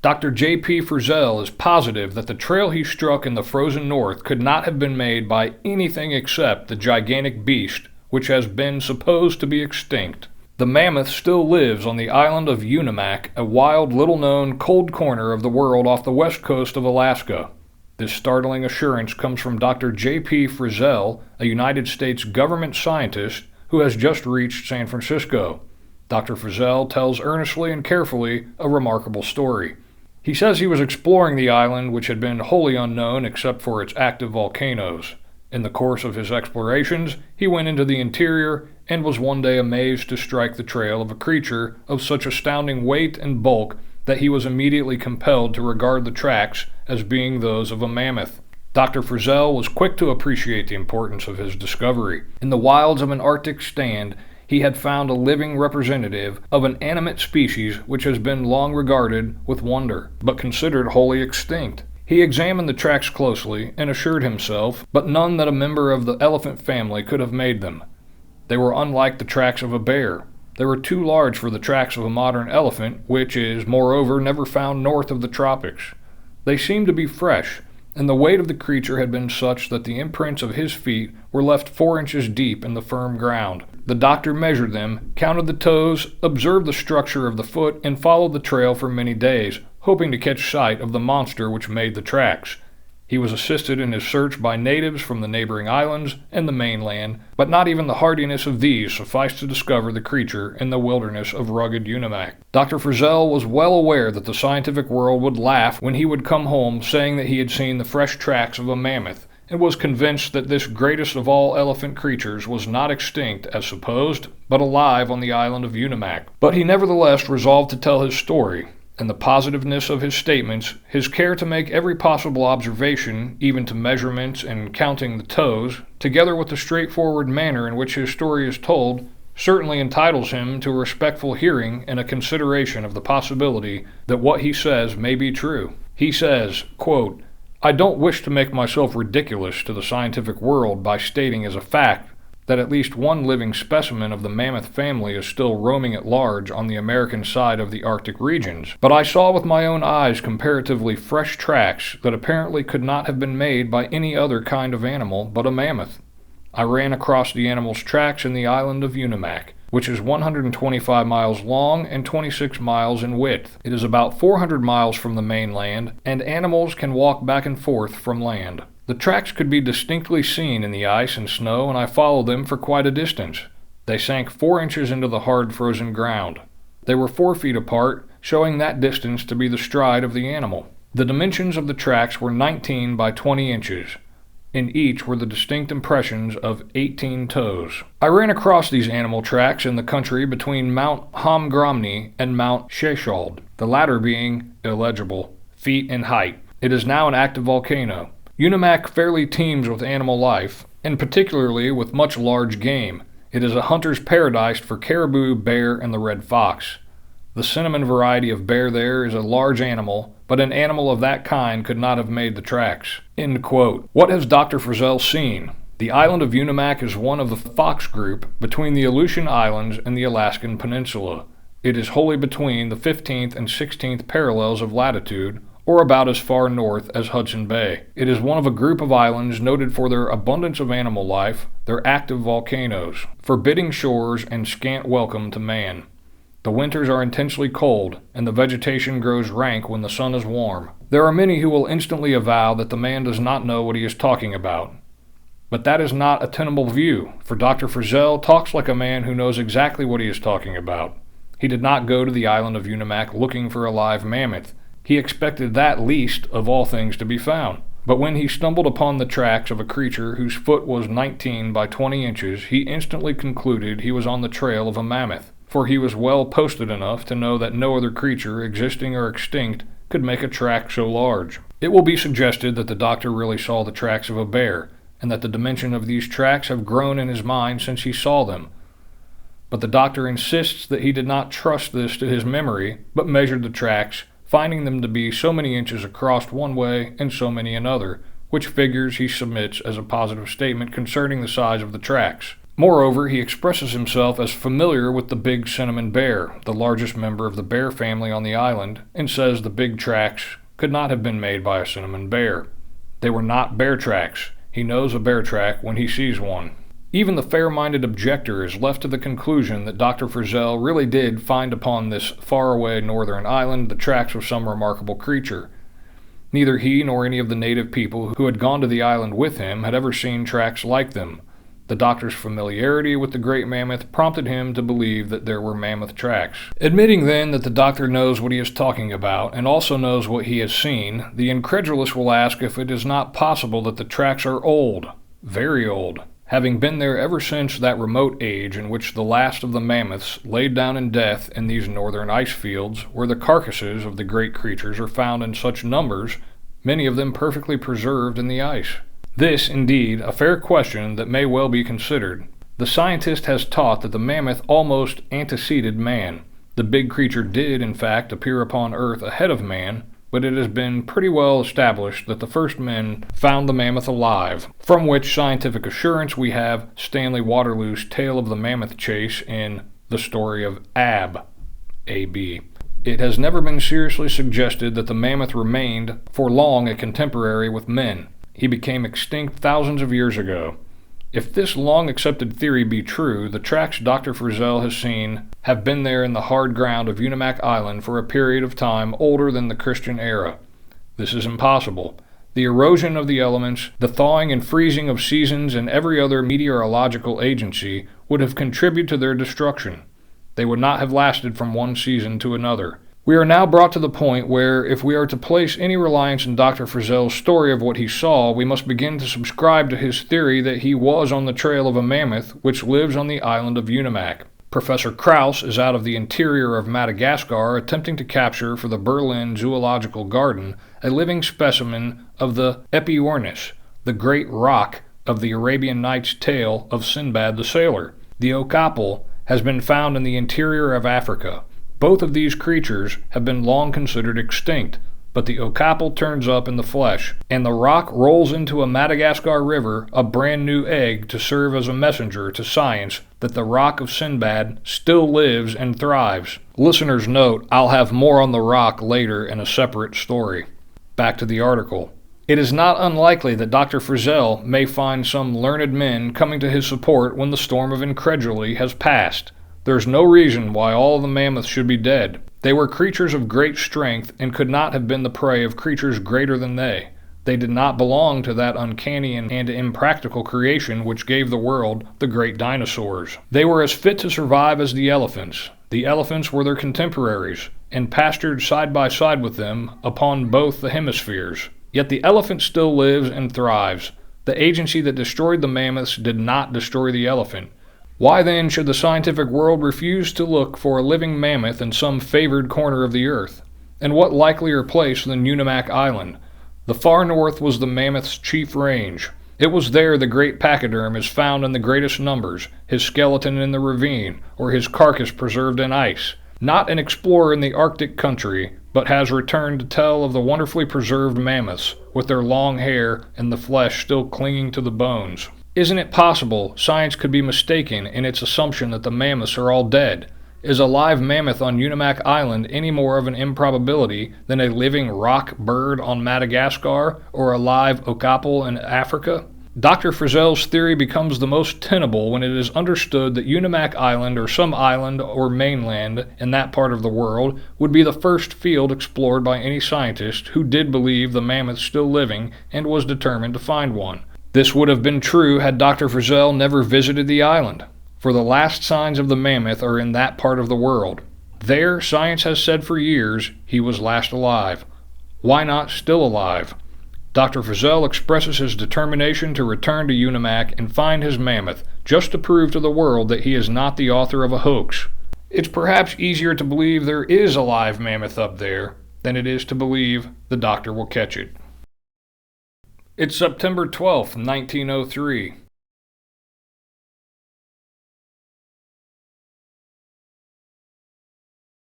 Dr. J.P. Frizzel is positive that the trail he struck in the frozen north could not have been made by anything except the gigantic beast, which has been supposed to be extinct. The mammoth still lives on the island of Unimak, a wild, little-known, cold corner of the world off the west coast of Alaska. This startling assurance comes from Dr. J.P. Frizzel, a United States government scientist who has just reached San Francisco. Dr. Frizzel tells earnestly and carefully a remarkable story. He says he was exploring the island, which had been wholly unknown except for its active volcanoes. In the course of his explorations, he went into the interior and was one day amazed to strike the trail of a creature of such astounding weight and bulk that he was immediately compelled to regard the tracks as being those of a mammoth. Dr. Frizell was quick to appreciate the importance of his discovery. In the wilds of an Arctic stand, he had found a living representative of an animate species which has been long regarded with wonder, but considered wholly extinct. He examined the tracks closely and assured himself, but none that a member of the elephant family could have made them. They were unlike the tracks of a bear. They were too large for the tracks of a modern elephant, which is, moreover, never found north of the tropics. They seemed to be fresh, and the weight of the creature had been such that the imprints of his feet were left 4 inches deep in the firm ground. The doctor measured them, counted the toes, observed the structure of the foot, and followed the trail for many days, hoping to catch sight of the monster which made the tracks. He was assisted in his search by natives from the neighboring islands and the mainland, but not even the hardiness of these sufficed to discover the creature in the wilderness of rugged Unimak. Dr. Frizell was well aware that the scientific world would laugh when he would come home saying that he had seen the fresh tracks of a mammoth, and was convinced that this greatest of all elephant creatures was not extinct, as supposed, but alive on the island of Unimak. But he nevertheless resolved to tell his story, and the positiveness of his statements, his care to make every possible observation, even to measurements and counting the toes, together with the straightforward manner in which his story is told, certainly entitles him to a respectful hearing and a consideration of the possibility that what he says may be true. He says, quote, "I don't wish to make myself ridiculous to the scientific world by stating as a fact that at least one living specimen of the mammoth family is still roaming at large on the American side of the Arctic regions, but I saw with my own eyes comparatively fresh tracks that apparently could not have been made by any other kind of animal but a mammoth. I ran across the animal's tracks in the island of Unimak, which is 125 miles long and 26 miles in width. It is about 400 miles from the mainland, and animals can walk back and forth from land. The tracks could be distinctly seen in the ice and snow, and I followed them for quite a distance. They sank 4 inches into the hard frozen ground. They were 4 feet apart, showing that distance to be the stride of the animal. The dimensions of the tracks were 19 by 20 inches. In each were the distinct impressions of 18 toes. I ran across these animal tracks in the country between Mount Hamgromny and Mount Sheshald, the latter being illegible, feet in height. It is now an active volcano. Unimak fairly teems with animal life, and particularly with much large game. It is a hunter's paradise for caribou, bear, and the red fox. The cinnamon variety of bear there is a large animal, but an animal of that kind could not have made the tracks." End quote. What has Dr. Frizell seen? The island of Unimak is one of the Fox group between the Aleutian Islands and the Alaskan Peninsula. It is wholly between the 15th and 16th parallels of latitude, or about as far north as Hudson Bay. It is one of a group of islands noted for their abundance of animal life, their active volcanoes, forbidding shores, and scant welcome to man. The winters are intensely cold, and the vegetation grows rank when the sun is warm. There are many who will instantly avow that the man does not know what he is talking about. But that is not a tenable view, for Dr. Frizell talks like a man who knows exactly what he is talking about. He did not go to the island of Unimak looking for a live mammoth. He expected that least of all things to be found. But when he stumbled upon the tracks of a creature whose foot was 19 by 20 inches, he instantly concluded he was on the trail of a mammoth, for he was well posted enough to know that no other creature, existing or extinct, could make a track so large. It will be suggested that the doctor really saw the tracks of a bear, and that the dimension of these tracks have grown in his mind since he saw them. But the doctor insists that he did not trust this to his memory, but measured the tracks, finding them to be so many inches across one way and so many another, which figures he submits as a positive statement concerning the size of the tracks. Moreover, he expresses himself as familiar with the big cinnamon bear, the largest member of the bear family on the island, and says the big tracks could not have been made by a cinnamon bear. They were not bear tracks. He knows a bear track when he sees one. Even the fair-minded objector is left to the conclusion that Dr. Frizzel really did find upon this faraway northern island the tracks of some remarkable creature. Neither he nor any of the native people who had gone to the island with him had ever seen tracks like them. The doctor's familiarity with the great mammoth prompted him to believe that there were mammoth tracks. Admitting then that the doctor knows what he is talking about and also knows what he has seen, the incredulous will ask if it is not possible that the tracks are old, very old, having been there ever since that remote age in which the last of the mammoths laid down in death in these northern ice fields, where the carcasses of the great creatures are found in such numbers, many of them perfectly preserved in the ice. This, indeed, a fair question that may well be considered. The scientist has taught that the mammoth almost anteceded man. The big creature did, in fact, appear upon Earth ahead of man, but it has been pretty well established that the first men found the mammoth alive, from which scientific assurance we have Stanley Waterloo's tale of the mammoth chase in The Story of Ab, A.B. It has never been seriously suggested that the mammoth remained for long a contemporary with men. He became extinct thousands of years ago. If this long-accepted theory be true, the tracks Dr. Frizzel has seen have been there in the hard ground of Unimak Island for a period of time older than the Christian era. This is impossible. The erosion of the elements, the thawing and freezing of seasons, and every other meteorological agency would have contributed to their destruction. They would not have lasted from one season to another. We are now brought to the point where, if we are to place any reliance in Dr. Frizzel's story of what he saw, we must begin to subscribe to his theory that he was on the trail of a mammoth which lives on the island of Unimak. Professor Krauss is out of the interior of Madagascar attempting to capture for the Berlin Zoological Garden a living specimen of the Epiornis, the great rock of the Arabian Nights tale of Sinbad the Sailor. The okapi has been found in the interior of Africa. Both of these creatures have been long considered extinct, but the okapi turns up in the flesh, and the rock rolls into a Madagascar river a brand new egg to serve as a messenger to science that the rock of Sinbad still lives and thrives. Listeners note, I'll have more on the rock later in a separate story. Back to the article. It is not unlikely that Dr. Frizzel may find some learned men coming to his support when the storm of incredulity has passed. There's no reason why all of the mammoths should be dead. They were creatures of great strength and could not have been the prey of creatures greater than they. They did not belong to that uncanny and impractical creation which gave the world the great dinosaurs. They were as fit to survive as the elephants. The elephants were their contemporaries, and pastured side by side with them upon both the hemispheres. Yet the elephant still lives and thrives. The agency that destroyed the mammoths did not destroy the elephant. Why then should the scientific world refuse to look for a living mammoth in some favored corner of the earth? And what likelier place than Unimak Island? The far north was the mammoth's chief range. It was there the great pachyderm is found in the greatest numbers, his skeleton in the ravine, or his carcass preserved in ice. Not an explorer in the Arctic country, but has returned to tell of the wonderfully preserved mammoths, with their long hair and the flesh still clinging to the bones. Isn't it possible science could be mistaken in its assumption that the mammoths are all dead? Is a live mammoth on Unimak Island any more of an improbability than a living rock bird on Madagascar or a live okapi in Africa? Dr. Frizzel's theory becomes the most tenable when it is understood that Unimak Island or some island or mainland in that part of the world would be the first field explored by any scientist who did believe the mammoth still living and was determined to find one. This would have been true had Dr. Frizzel never visited the island, for the last signs of the mammoth are in that part of the world. There, science has said for years, he was last alive. Why not still alive? Dr. Frizzel expresses his determination to return to Unimak and find his mammoth, just to prove to the world that he is not the author of a hoax. It's perhaps easier to believe there is a live mammoth up there than it is to believe the doctor will catch it. It's September 12th, 1903.